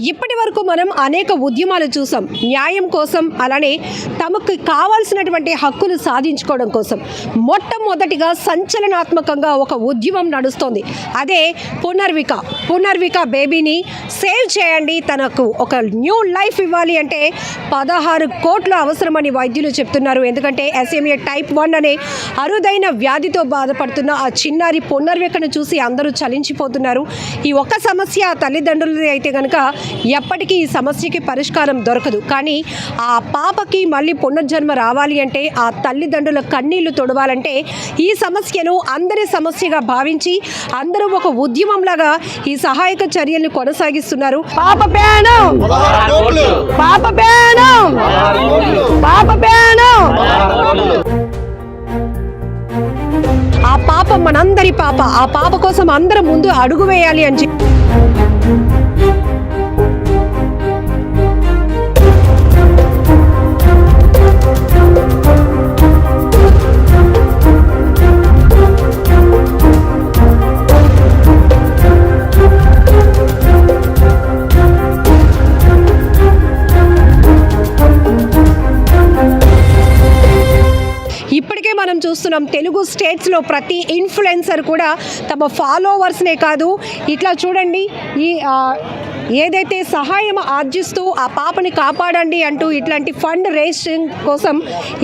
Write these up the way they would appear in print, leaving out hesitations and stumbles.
ఇప్పటి వరకు మనం అనేక ఉద్యమాలు చూసాం. న్యాయం కోసం, అలానే తమకు కావాల్సినటువంటి హక్కులు సాధించుకోవడం కోసం. మొట్టమొదటిగా సంచలనాత్మకంగా ఒక ఉద్యమం నడుస్తోంది. అదే పునర్విక బేబీని సేవ్ చేయండి, తనకు ఒక న్యూ లైఫ్ ఇవ్వాలి అంటే 16 కోట్లు అవసరమని వైద్యులు చెప్తున్నారు. ఎందుకంటే SMA type 1 అనే అరుదైన వ్యాధితో బాధపడుతున్న ఆ చిన్నారి పునర్వికను చూసి అందరూ చలించిపోతున్నారు. ఈ ఒక్క సమస్య తల్లిదండ్రులది అయితే కనుక ఎప్పటికీ ఈ సమస్యకి పరిష్కారం దొరకదు. కానీ ఆ పాపకి మళ్ళీ పునర్జన్మ రావాలి అంటే, ఆ తల్లిదండ్రుల కన్నీళ్లు తొడవాలంటే ఈ సమస్యను అందరి సమస్యగా భావించి అందరూ ఒక ఉద్యమంలాగా ఈ సహాయక చర్యలను కొనసాగిస్తున్నారు. ఆ పాప మనందరి పాప. ఆ పాప కోసం అందరం ముందు అడుగు వేయాలి అని ఇప్పటికే మనం చూస్తున్నాం. తెలుగు స్టేట్స్లో ప్రతి ఇన్ఫ్లుయెన్సర్ కూడా తమ ఫాలోవర్స్నే కాదు, ఇట్లా చూడండి, ఈ ఏదైతే సహాయం ఆర్జిస్తూ ఆ పాపని కాపాడండి అంటూ ఇట్లాంటి ఫండ్ రేజింగ్ కోసం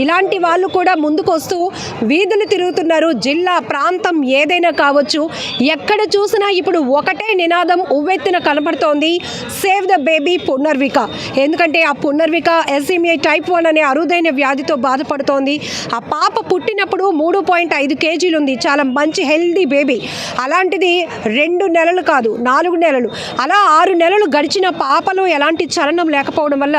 ఇలాంటి వాళ్ళు కూడా ముందుకు వస్తూ వీధులు తిరుగుతున్నారు. జిల్లా, ప్రాంతం ఏదైనా కావచ్చు, ఎక్కడ చూసినా ఇప్పుడు ఒకటే నినాదం ఉవ్వెత్తున కనబడుతోంది, సేవ్ ద బేబీ పునర్విక. ఎందుకంటే ఆ పునర్విక SMA type 1 అనే అరుదైన వ్యాధితో బాధపడుతోంది. ఆ పాప పుట్టినప్పుడు 3.5 కేజీలు ఉంది. చాలా మంచి హెల్దీ బేబీ. అలాంటిది 2 నెలలు కాదు, 4 నెలలు, అలా 6 నెలలు గడిచిన పాపలో ఎలాంటి చలనం లేకపోవడం వల్ల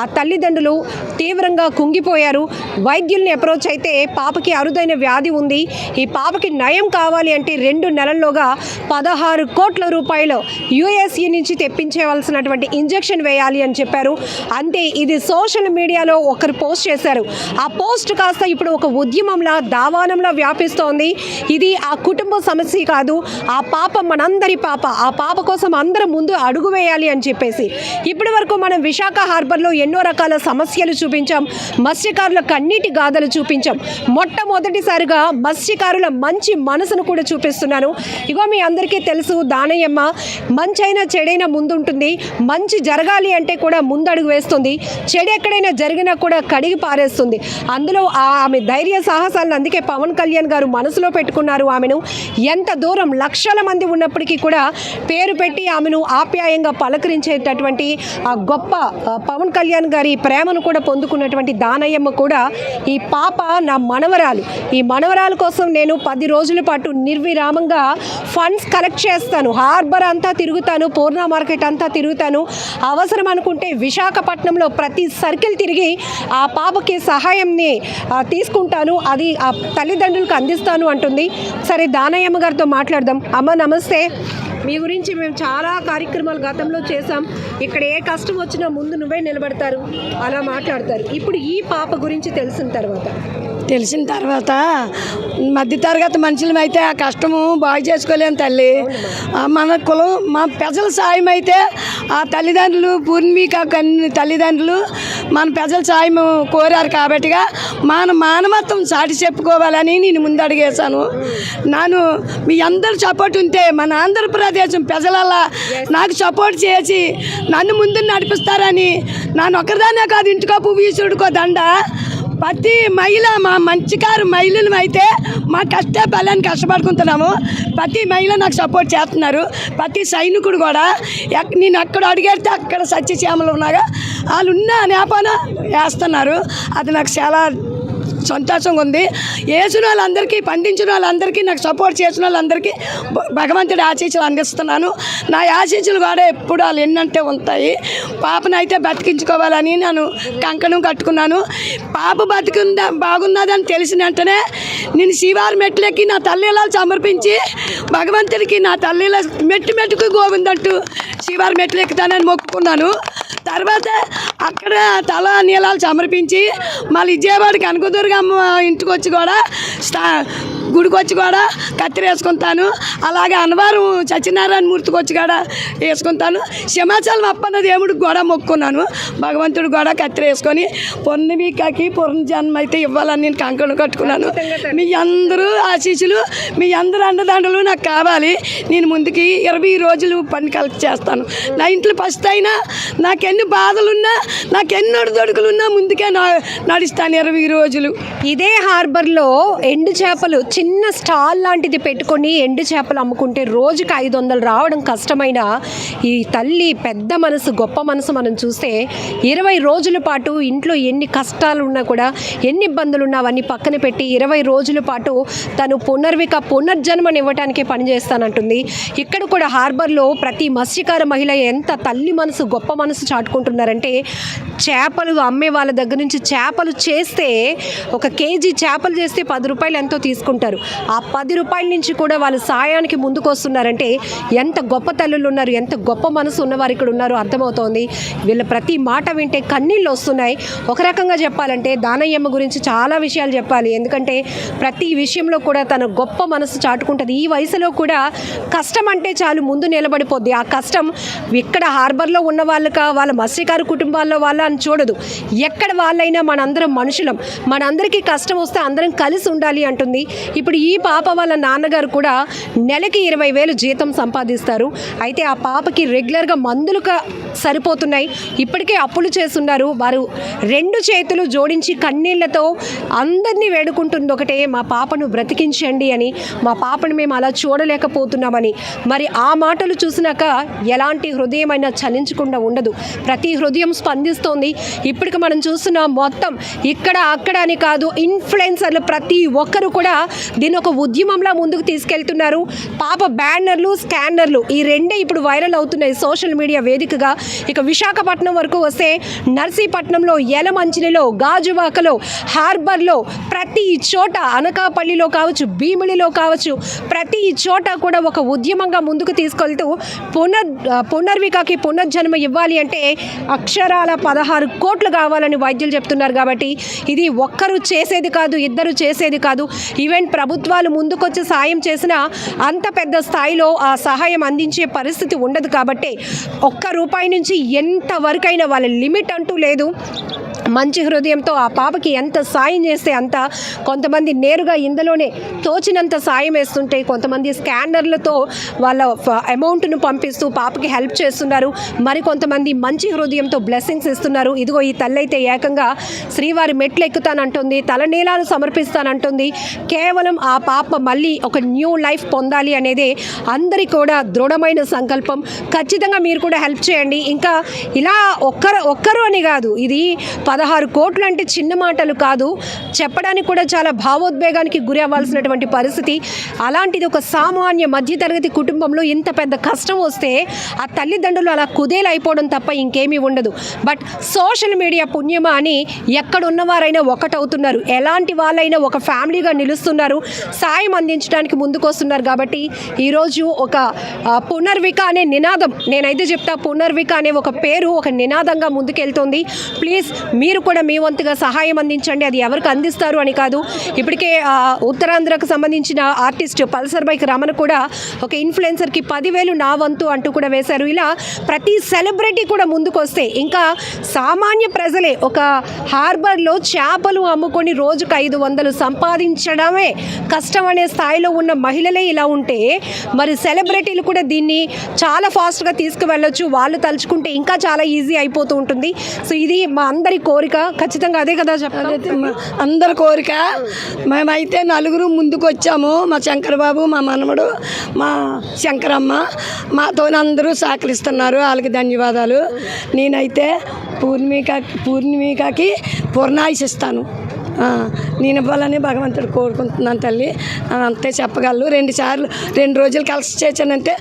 ఆ తల్లిదండ్రులు తీవ్రంగా కుంగిపోయారు. వైద్యుల్ని అప్రోచ్ అయితే పాపకి అరుదైన వ్యాధి ఉంది, ఈ పాపకి నయం కావాలి అంటే 2 నెలల్లోగా 16 కోట్ల రూపాయలు USA నుంచి తెప్పించవలసినటువంటి ఇంజెక్షన్ వేయాలి అని చెప్పారు. అంతే, ఇది సోషల్ మీడియాలో ఒకరు పోస్ట్ చేశారు. ఆ పోస్ట్ కాస్త ఇప్పుడు ఒక ఉద్యమంలా, దావానంలా వ్యాపిస్తోంది. ఇది ఆ కుటుంబ సమస్య కాదు, ఆ పాప మనందరి పాప. ఆ పాప కోసం అందరం ముందు అడుగు వేయాలి అని చెప్పేసి ఇప్పటి వరకు మనం విశాఖ హార్బర్లో ఎన్నో రకాల సమస్యలు చూపించాం, మత్స్యకారుల కన్నీటి గాథలు చూపించాం. మొట్టమొదటిసారిగా మత్స్యకారుల మంచి మనసును కూడా చూపిస్తున్నాను. ఇగో మీ అందరికీ తెలుసు, దానయ్యమ్మ మంచైనా చెడైనా ముందుంటుంది. మంచి జరగాలి అంటే కూడా ముందడుగు వేస్తుంది, చెడు ఎక్కడైనా జరిగినా కూడా కడిగి పారేస్తుంది. అందులో ఆమె ధైర్య సాహసాలను అందుకే పవన్ కళ్యాణ్ గారు మనసులో పెట్టుకున్నారు. ఆమెను ఎంత దూరం లక్షల మంది ఉన్నప్పటికీ కూడా పేరు పెట్టి ఆమెను ఆప్యాయంగా పలకరించేటటువంటి ఆ గొప్ప పవన్ కళ్యాణ్ గారి ప్రేమను కూడా పొందుకున్నటువంటి దానయ్యమ్మ కూడా ఈ పాప నా మనవరాలు. ఈ మనవరాల కోసం నేను 10 రోజుల పాటు నిర్విరామంగా ఫండ్స్ కలెక్ట్ చేస్తాను, హార్బర్ అంతా తిరుగుతాను, పూర్ణ మార్కెట్ అంతా తిరుగుతాను, అవసరం అనుకుంటే విశాఖపట్నంలో ప్రతి సర్కిల్ తిరిగి ఆ పాపకి సహాయంని తీసుకుంటాను, అది ఆ తల్లిదండ్రులకు అందిస్తాను అంటుంది. సరే, దానయ్యమ్మ గారితో మాట్లాడదాం. అమ్మ నమస్తే. మీ గురించి మేము చాలా కార్యక్రమాలు గతంలో చేసాం. ఇక్కడ ఏ కష్టం వచ్చినా ముందు నువ్వే నిలబడతారు, అలా మాట్లాడతారు. ఇప్పుడు ఈ పాప గురించి తెలిసిన తర్వాత మధ్యతరగతి మనుషులం అయితే ఆ కష్టము బాగు చేసుకోలేము తల్లి. మన కులం, మా ప్రజల సాయం అయితే ఆ తల్లిదండ్రులు, పూర్ణిక తల్లిదండ్రులు మన ప్రజల సాయం కోరారు కాబట్టిగా మన మానవత్వం సాటి చెప్పుకోవాలని నేను ముందడిగేశాను. మీ అందరు సపోర్ట్ ఉంటే మన ఆంధ్రప్రదేశం ప్రజలల్లా నాకు సపోర్ట్ చేసి నన్ను ముందు నడిపిస్తారని, నన్ను ఒక్కదానే కాదు, ఇంటికో పువ్వు ఈశ్వరుడికో దండ, ప్రతి మహిళ, మా మంచికారు మహిళలు అయితే మా బలాన్ని కష్టపడుకుంటున్నాము. ప్రతి మహిళ నాకు సపోర్ట్ చేస్తున్నారు. ప్రతి సైనికుడు కూడా నేను అక్కడ అడిగేస్తే అక్కడ సత్యశ్యామలు ఉన్నాగా వాళ్ళు ఉన్న నేపాన వేస్తున్నారు. అది నాకు చాలా సంతోషంగా ఉంది. వేసిన వాళ్ళందరికీ, పండించిన వాళ్ళందరికీ, నాకు సపోర్ట్ చేసిన వాళ్ళందరికీ భగవంతుడి ఆశీస్సులు అందిస్తున్నాను. నా ఆశీస్సులు కూడా ఎప్పుడు వాళ్ళు ఎన్నంటే ఉంటాయి. పాపనైతే బతికించుకోవాలని నేను కంకణం కట్టుకున్నాను. పాప బాగున్నదని తెలిసిన వెంటనే నేను శివారి మెట్లకి నా తల్లిలాలు సమర్పించి భగవంతుడికి నా తల్లిల మెట్టుకు గోవిందంటూ శివారి మెట్లు ఎక్కుతానని మొక్కుకున్నాను. తర్వాత అక్కడ తల నీలాలు సమర్పించి మళ్ళీ విజయవాడ కనకదుర్గ అమ్మ ఇంటికి వచ్చి కూడా గుడికి వచ్చి కూడా కత్తిరి వేసుకుంటాను. అలాగే అన్నవారం సత్యనారాయణ మూర్తికి వచ్చి కూడా వేసుకుంటాను. సింహాచలం అప్పన్న దేవుడికి కూడా మొక్కున్నాను. భగవంతుడు కూడా కత్తిరి వేసుకొని పొన్నమికాకి జన్మ అయితే ఇవ్వాలని నేను కంకణం కట్టుకున్నాను. మీ అందరూ ఆశీస్సులు, మీ అందరూ అండదండలు నాకు కావాలి. నేను ముందుకి 20 రోజులు పని కలెక్ట్ చేస్తాను. నా ఇంట్లో ఫస్ట్ అయినా నాకెన్ని బాధలున్నా, నాకెన్ని ఒడిదొడుకులున్నా ముందుకే నడుస్తాను 20 రోజులు. ఇదే హార్బర్లో ఎండు చేపలు చిన్న స్టాల్ లాంటిది పెట్టుకొని ఎండు చేపలు అమ్ముకుంటే రోజుకి 500 రావడం కష్టమైన ఈ తల్లి పెద్ద మనసు, గొప్ప మనసు మనం చూస్తే 20 రోజుల పాటు ఇంట్లో ఎన్ని కష్టాలు ఉన్నా కూడా, ఎన్ని ఇబ్బందులు ఉన్నా అవన్నీ పక్కన పెట్టి 20 రోజుల పాటు తను పునర్జన్మనివ్వటానికే పనిచేస్తానంటుంది. ఇక్కడ కూడా హార్బర్లో ప్రతి మత్స్యకార మహిళ ఎంత తల్లి మనసు, గొప్ప మనసు చాటుకుంటున్నారంటే చేపలు అమ్మే వాళ్ళ దగ్గర నుంచి చేపలు చేస్తే ఒక కేజీ చేపలు చేస్తే 10 రూపాయలు ఎంతో తీసుకుంటారు. ఆ 10 రూపాయల నుంచి కూడా వాళ్ళు సాయానికి ముందుకు వస్తున్నారంటే ఎంత గొప్ప తల్లులు ఉన్నారు, ఎంత గొప్ప మనసు ఉన్నవారు ఇక్కడ ఉన్నారో అర్థమవుతోంది. వీళ్ళ ప్రతి మాట వింటే కన్నీళ్ళు వస్తున్నాయి. ఒక రకంగా చెప్పాలంటే దానయ్యమ్మ గురించి చాలా విషయాలు చెప్పాలి. ఎందుకంటే ప్రతి విషయంలో కూడా తన గొప్ప మనసు చాటుకుంటుంది. ఈ వయసులో కూడా కష్టం అంటే చాలు ముందు నిలబడిపోద్ది. ఆ కష్టం ఇక్కడ హార్బర్లో ఉన్న వాళ్ళకా, వాళ్ళ మత్స్యకారు కుటుంబాల్లో వాళ్ళ అని చూడదు. ఎక్కడ వాళ్ళైనా మనందరం మనుషులం, మనందరికీ కష్టం వస్తే అందరం కలిసి ఉండాలి అంటుంది. ఇప్పుడు ఈ పాప వాళ్ళ నాన్నగారు కూడా నెలకి 20,000 జీతం సంపాదిస్తారు. అయితే ఆ పాపకి రెగ్యులర్గా మందులుగా సరిపోతున్నాయి. ఇప్పటికే అప్పులు చేస్తున్నారు. వారు 2 చేతులు జోడించి కన్నీళ్లతో అందరినీ వేడుకుంటుంది ఒకటే, మా పాపను బ్రతికించండి అని, మా పాపను మేము అలా చూడలేకపోతున్నామని. మరి ఆ మాటలు చూసినాక ఎలాంటి హృదయమైనా చలించకుండా ఉండదు. ప్రతి హృదయం స్పందిస్తోంది. ఇప్పటికి మనం చూస్తున్న మొత్తం ఇక్కడ అక్కడ అని కాదు, ఇన్ఫ్లుయెన్సర్లు ప్రతి ఒక్కరు కూడా దీన్ని ఒక ఉద్యమంలా ముందుకు తీసుకెళ్తున్నారు. పాప బ్యానర్లు, స్కానర్లు ఈ 2 ఇప్పుడు వైరల్ అవుతున్నాయి సోషల్ మీడియా వేదికగా. ఇక విశాఖపట్నం వరకు వస్తే నర్సీపట్నంలో, యలమంచిలిలో, గాజువాకలో, హార్బర్లో ప్రతి చోట, అనకాపల్లిలో కావచ్చు, భీమిలిలో కావచ్చు, ప్రతి చోట కూడా ఒక ఉద్యమంగా ముందుకు తీసుకెళ్తూ పునర్వికాకి పునర్జన్మ ఇవ్వాలి అంటే అక్షరాల 16 కోట్లు కావాలని వైద్యులు చెప్తున్నారు. కాబట్టి ఇది ఒక్కరు చేసేది కాదు, ఇద్దరు చేసేది కాదు. ఈవెన్ ప్రభుత్వాలు ముందుకొచ్చి సాయం చేసినా అంత పెద్ద స్థాయిలో ఆ సహాయం అందించే పరిస్థితి ఉండదు. కాబట్టి ₹1 నుంచి ఎంతవరకైనా వాళ్ళ లిమిట్ అంటూ లేదు. మంచి హృదయంతో ఆ పాపకి ఎంత సాయం చేస్తే అంత. కొంతమంది నేరుగా ఇందులోనే తోచినంత సాయం వేస్తుంటే, కొంతమంది స్కానర్లతో వాళ్ళ అమౌంట్ను పంపిస్తూ పాపకి హెల్ప్ చేస్తున్నారు. మరి కొంతమంది మంచి హృదయంతో బ్లెస్సింగ్స్ ఇస్తున్నారు. ఇదిగో ఈ తల్లి అయితే ఏకంగా శ్రీవారి మెట్లు ఎక్కుతానంటుంది, తలనీలాలు సమర్పిస్తానంటుంది. కేవలం ఆ పాప మళ్ళీ ఒక న్యూ లైఫ్ పొందాలి అనేదే అందరి కూడా దృఢమైన సంకల్పం. ఖచ్చితంగా మీరు కూడా హెల్ప్ చేయండి. ఇంకా ఇలా ఒక్కరు అని కాదు, ఇది 16 కోట్లు అంటే చిన్న మాటలు కాదు. చెప్పడానికి కూడా చాలా భావోద్వేగానికి గురి అవ్వాల్సినటువంటి పరిస్థితి. అలాంటిది ఒక సామాన్య మధ్యతరగతి కుటుంబంలో ఇంత పెద్ద కష్టం వస్తే ఆ తల్లిదండ్రులు అలా కుదేలైపోవడం తప్ప ఇంకేమీ ఉండదు. బట్ సోషల్ మీడియా పుణ్యమా అని ఎక్కడున్నవారైనా ఒకటవుతున్నారు. ఎలాంటి వాళ్ళైనా ఒక ఫ్యామిలీగా నిలుస్తున్నారు, సాయం అందించడానికి ముందుకు వస్తున్నారు. కాబట్టి ఈరోజు ఒక పునర్విక అనే నినాదం, నేనైతే చెప్తా, పునర్విక అనే ఒక పేరు ఒక నినాదంగా ముందుకెళ్తుంది. ప్లీజ్ మీరు కూడా మీ వంతుగా సహాయం అందించండి. అది ఎవరికి అందిస్తారు అని కాదు. ఇప్పటికే ఉత్తరాంధ్రకు సంబంధించిన ఆర్టిస్ట్ పల్సర్ బైక్ రమణ కూడా ఒక ఇన్ఫ్లుయెన్సర్కి 10,000 నా వంతు అంటూ కూడా వేశారు. ఇలా ప్రతి సెలబ్రిటీ కూడా ముందుకు వస్తే ఇంకా సామాన్య ప్రజలే ఒక హార్బర్లో చేపలు అమ్ముకొని రోజుకు 500 సంపాదించడమే కష్టం అనే స్థాయిలో ఉన్న మహిళలే ఇలా ఉంటే మరి సెలబ్రిటీలు కూడా దీన్ని చాలా ఫాస్ట్గా తీసుకువెళ్ళొచ్చు. వాళ్ళు తలుచుకుంటే ఇంకా చాలా ఈజీ అయిపోతూ ఉంటుంది. సో ఇది మా అందరి కోరిక. ఖచ్చితంగా అదే కదా చెప్తాను, అందరి కోరిక. మేమైతే 4 ముందుకు వచ్చాము. మా శంకరబాబు, మా మనవడు, మా శంకరమ్మ, మాతో అందరూ సహకరిస్తున్నారు. వాళ్ళకి ధన్యవాదాలు. నేనైతే పూర్ణిమికకి పూర్ణాయుషిస్తాను. నేను ఇవ్వాలని భగవంతుడు కోరుకుంటున్నాను తల్లి. అంతే చెప్పగలను. 2 రోజులు కలిసి చేశానంటే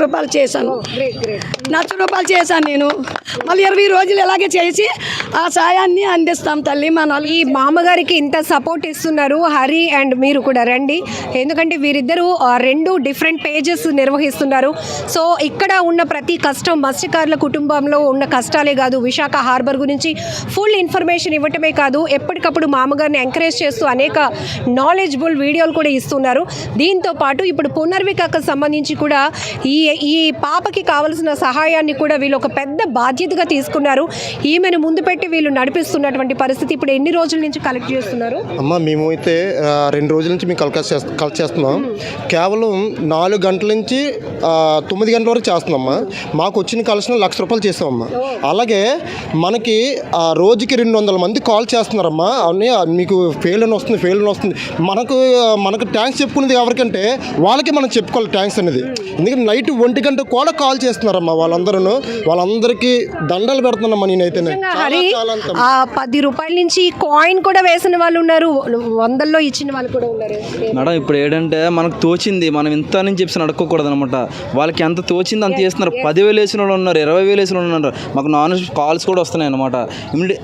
రూపాయలు చేశాను. Great great. రూపాయలు చేశాను నేను. మళ్ళీ 20 రోజులు ఇలాగే చేసి ఆ సాయాన్ని అందిస్తాం తల్లి. ఈ మామగారికి ఇంత సపోర్ట్ ఇస్తున్నారు హరి అండ్ మీరు కూడా రండి, ఎందుకంటే వీరిద్దరూ 2 డిఫరెంట్ పేజెస్ నిర్వహిస్తున్నారు. సో ఇక్కడ ఉన్న ప్రతి కష్టం, మత్స్యకారుల కుటుంబంలో ఉన్న కష్టాలే కాదు, విశాఖ హార్బర్ గురించి ఫుల్ ఇన్ఫర్మేషన్ ఇవ్వటమే కాదు, ఎప్పటికప్పుడు మామగారిని ఎంకరేజ్ చేస్తూ అనేక నాలెడ్జబుల్ వీడియోలు కూడా ఇస్తున్నారు. దీంతో పాటు ఇప్పుడు పునర్వికాకు సంబంధించి కూడా ఈ పాపకి కావలసిన సహాయాన్ని కూడా వీళ్ళు ఒక పెద్ద బాధ్యతగా తీసుకున్నారు. ఈమెను ముందు పెట్టి వీళ్ళు నడిపిస్తున్నటువంటి పరిస్థితి. ఇప్పుడు ఎన్ని రోజుల నుంచి కలెక్ట్ చేస్తున్నారు? అమ్మ మేము అయితే 2 రోజుల నుంచి మేము కలెక్ట్ చేస్తున్నాం. కేవలం 4 గంటల నుంచి 9 గంటల వరకు చేస్తున్నామ్మా. మాకు వచ్చిన కలెక్షన్ ₹1,00,000 చేసామమ్మా. అలాగే మనకి రోజుకి 200 మంది కాల్ చేస్తున్నారమ్మా. అవన్నీ మీకు ఫెయిల్ అని వస్తుంది. మనకు ట్యాంక్స్ చెప్పుకునేది ఎవరికంటే వాళ్ళకి మనం చెప్పుకోవాలి ట్యాంక్స్ అనేది. ఎందుకంటే నైట్ 1 గంట కూడా కాల్ చేస్తున్నారమ్మా వాళ్ళందరికీ దండలు పెడుతున్నామ్మా. నేనైతే హరి 10 రూపాయల నుంచి కాయిన్ కూడా వేసిన వాళ్ళు ఉన్నారు, 100లో ఇచ్చిన వాళ్ళు కూడా ఉన్నారు. మేడం ఇప్పుడు ఏంటంటే మనకు తోచింది మనం ఇంత అని చెప్పి అడగకూడదు అనమాట. వాళ్ళకి ఎంత తోచింది అంత చేస్తున్నారు. 10,000 వేసిన వాళ్ళు ఉన్నారు, 20,000 వేసిన వాళ్ళు ఉన్నారు. మాకు నాన్ కాల్స్ కూడా వస్తున్నాయి అనమాట.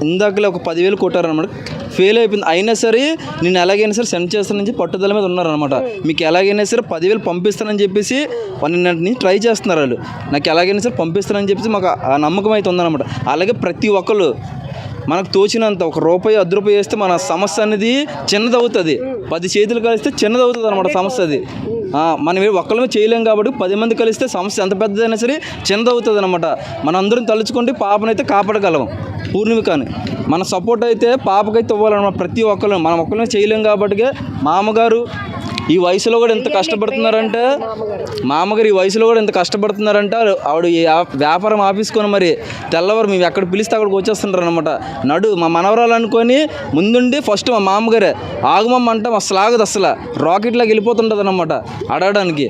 ఇందాకలే ఒక 10,000 కొట్టారనమాట. ఫెయిల్ అయిపోయింది. అయినా సరే నేను ఎలాగైనా సరే సెండ్ చేస్తానని పట్టుదల మీద ఉన్నారనమాట. మీకు ఎలాగైనా సరే 10,000 పంపిస్తానని చెప్పేసి నిన్నటి ట్రై చేస్తున్నారు వాళ్ళు. నాకు ఎలాగైనా సరే పంపిస్తానని చెప్పేసి మాకు ఆ నమ్మకం అయితే ఉందన్నమాట. అలాగే ప్రతి ఒక్కరు మనకు తోచినంత ₹1 ₹10 వేస్తే మన సమస్య అనేది చిన్నదవుతుంది. 10 చేతులు కలిస్తే చిన్నదవుతుంది అనమాట సమస్య అది. మనం ఒక్కళ్ళమే చేయలేం కాబట్టి 10 మంది కలిస్తే సమస్య ఎంత పెద్దదైనా సరే చిన్నదవుతుంది అనమాట. మనందరం తలుచుకుంటే పాపనైతే కాపాడగలం. పూర్ణిమకాని మన సపోర్ట్ అయితే పాపకైతే ఇవ్వాలన్నమాట. ప్రతి ఒక్కరు మనం ఒక్కళ్ళమే చేయలేం కాబట్టి మామగారు ఈ వయసులో కూడా ఎంత కష్టపడుతున్నారంటే ఆవిడ వ్యాపారం ఆపేసుకొని మరి తెల్లవారు మేము ఎక్కడ పిలిస్తే అక్కడికి వచ్చేస్తుంటారు అనమాట. మా మనవరాలు అనుకొని ముందుండి ఫస్ట్ మా మామగారే ఆగమమ్మ అంటే అసలు ఆగదు, అసలు రాకెట్లాగా వెళ్ళిపోతుంటుంది అనమాట అడగడానికి.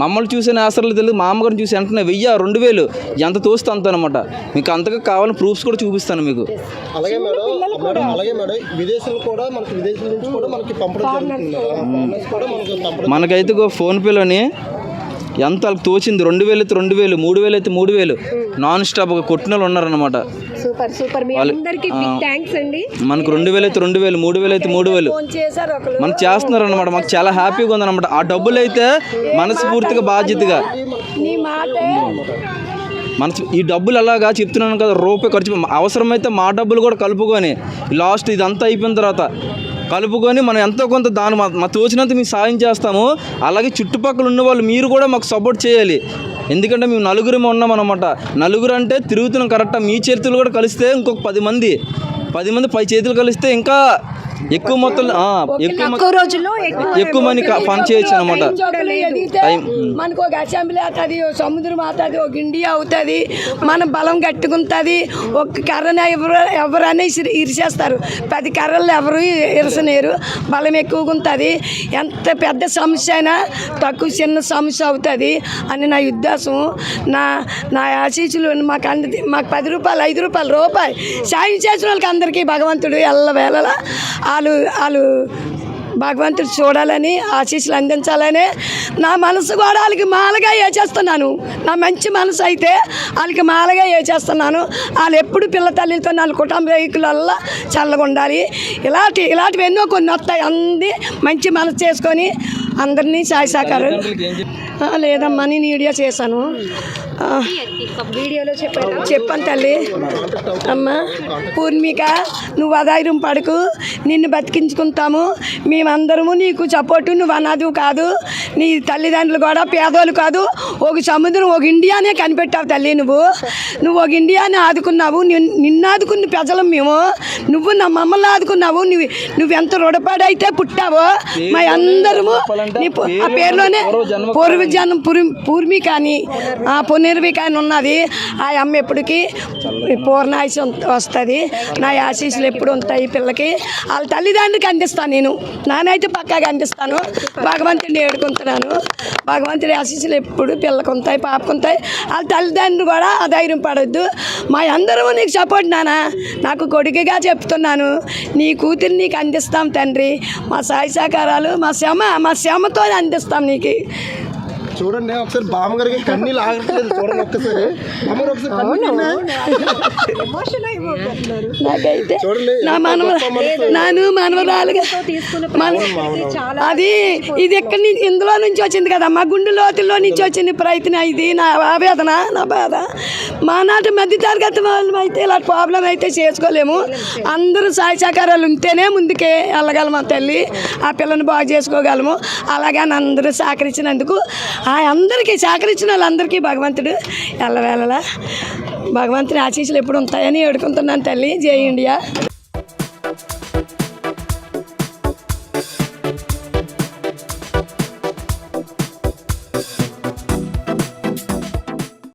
మమ్మల్ని చూసే ఆసరాలు తెలియదు, మా అమ్మగారిని చూసి వెంటనే 1000 2000 ఎంత తోస్తే అంత అనమాట. మీకు అంతగా కావాలని ప్రూఫ్స్ కూడా చూపిస్తాను మీకు. అలాగే మేడం విదేశాలు కూడా విదేశాల నుంచి కూడా మనకి పంపడం జరుగుతుంది. మనకైతే ఫోన్పేలోని ఎంత వాళ్ళకి తోచింది 2,000 అయితే 2,000, 3,000 అయితే 3,000 నాన్ స్టాప్ కొట్టిన వాళ్ళు ఉన్నారనమాట. మనకు 2,000 అయితే 2,000, 3,000 అయితే 3,000 మనం చేస్తున్నారు అనమాట. మాకు చాలా హ్యాపీగా ఉందన్నమాట. ఆ డబ్బులు అయితే మనస్ఫూర్తిగా బాధ్యతగా ఈ డబ్బులు అలాగా చెప్తున్నాను కదా, ₹1 ఖర్చు అవసరమైతే మా డబ్బులు కూడా కలుపుకొని లాస్ట్ ఇదంతా అయిపోయిన తర్వాత కలుపుకొని మనం ఎంతో కొంత దాని మా తోచినంత మేము సాయం చేస్తాము. అలాగే చుట్టుపక్కల ఉన్న వాళ్ళు మీరు కూడా మాకు సపోర్ట్ చేయాలి. ఎందుకంటే మేము 9 ఉన్నామన్నమాట. 9 అంటే తిరుగుతున్నాం కరెక్టా. మీ చేతులు కూడా కలిస్తే ఇంకొక 10 మంది 10 చేతులు కలిస్తే ఇంకా ఎక్కువ మొత్తంలో ఎక్కువ మంది ఫండ్ చేయొచ్చు అనమాట. మనకు ఒక అసెంబ్లీ అవుతుంది, సముద్రం అవుతుంది, ఒక ఇండియా అవుతుంది, మన బలం కట్టుకుంటుంది. ఒక కర్రని ఎవరైనా ఇరిసేస్తారు, 10 కర్రలు ఎవరు ఇరసనేరు. బలం ఎక్కువగా ఉంటుంది. ఎంత పెద్ద సమస్య అయినా తక్కువ చిన్న సమస్య అవుతుంది అని నా ఉద్దేశం. నా ఆశీస్సులు మాకు ₹10 ₹5 సాయం చేసిన వాళ్ళకి అందరికీ భగవంతుడు ఎల్లవేళలా వాళ్ళు భగవంతుడు చూడాలని ఆశీస్సులు అందించాలని నా మనసు కూడా వాళ్ళకి మాలగా చేస్తున్నాను. నా మంచి మనసు అయితే వాళ్ళకి మాలగా చేస్తున్నాను. వాళ్ళు ఎప్పుడు పిల్ల తల్లితో వాళ్ళ కుటుంబీకులల్లా చల్లగా ఉండాలి. ఇలాంటివి ఎన్నో కొన్ని వస్తాయి. అంది మంచి మనసు చేసుకొని అందరినీ సాయ సహకారం. లేదమ్మా నేను వీడియో చేశాను, చెప్పాను తల్లి. అమ్మ పూర్ణిక నువ్వు అధైర్యం పడకు, నిన్ను బతికించుకుంటాము మేమందరము. నీకు సపోర్టు, నువ్వు అనాథు కాదు, నీ తల్లిదండ్రులు కూడా పేదోళ్ళు కాదు. ఒక సముద్రం ఒక ఇండియానే కనిపెట్టావు తల్లి. నువ్వు ఒక ఇండియాని ఆదుకున్నావు. నిన్ను ఆదుకున్న ప్రజలు మేము. నువ్వు నా మమ్మల్ని ఆదుకున్నావు. నువ్వెంత రుణపడైతే పుట్టావో మా అందరము ఆ పేరులోనే పూర్మిక అని పునర్విక అని ఉన్నది. ఆ అమ్మ ఎప్పటికీ పూర్ణాయుష వస్తుంది. నా ఆశీస్సులు ఎప్పుడు ఉంటాయి పిల్లకి. వాళ్ళ తల్లిదండ్రులకి అందిస్తాను. నేను నానైతే పక్కాగా అందిస్తాను. భగవంతుడిని ఏడుకుంటున్నాను. భగవంతుడి ఆశీస్సులు ఎప్పుడు పిల్లకు ఉంటాయి, పాపకు ఉంటాయి. వాళ్ళ తల్లిదండ్రులు కూడా అధైర్యం పడొద్దు. మా అందరూ నీకు సపోర్ట్ నాన్న. నాకు కొడుకుగా చెప్తున్నాను, నీ కూతురు నీకు అందిస్తాం తండ్రి. మా సాయి సహకారాలు మా శ్రమతో అందిస్తాం నీకు. చూడండి ఒకసారి బామ్మగారికి కన్నీళ్ళు ఆగట్లేదు. చూడండి ఒక్కసారి బామ్మగారు ఒకసారి కన్నీళ్ళు ఎమోషన్ అయిపోతున్నారు. నాకైతే చూడండి నా నాను మనవరాలుగా చాలా అది ఇది ఎక్కడి నుంచి ఇందులో నుంచి వచ్చింది కదా, మా గుండె లోతుల్లో నుంచి వచ్చిన ప్రయత్నం. ఇది నా ఆవేదన, నా బాధ. మా నాటి మధ్య తరగతి వాళ్ళు అయితే ఇలా ప్రాబ్లం అయితే చేసుకోలేము. అందరూ సహాయ సహకారాలు ఉంటేనే ముందుకే వెళ్ళగలము తల్లి, ఆ పిల్లని బాగు చేసుకోగలము. అలాగే అందరూ సహకరించినందుకు ఆ అందరికీ సహకరించిన వాళ్ళందరికీ భగవంతుడు ఎల్లవేళలా భగవంతుని ఆశీస్సులు ఎప్పుడు ఉంటాయని వేడుకుంటున్నాను తల్లి. జై ఇండియా.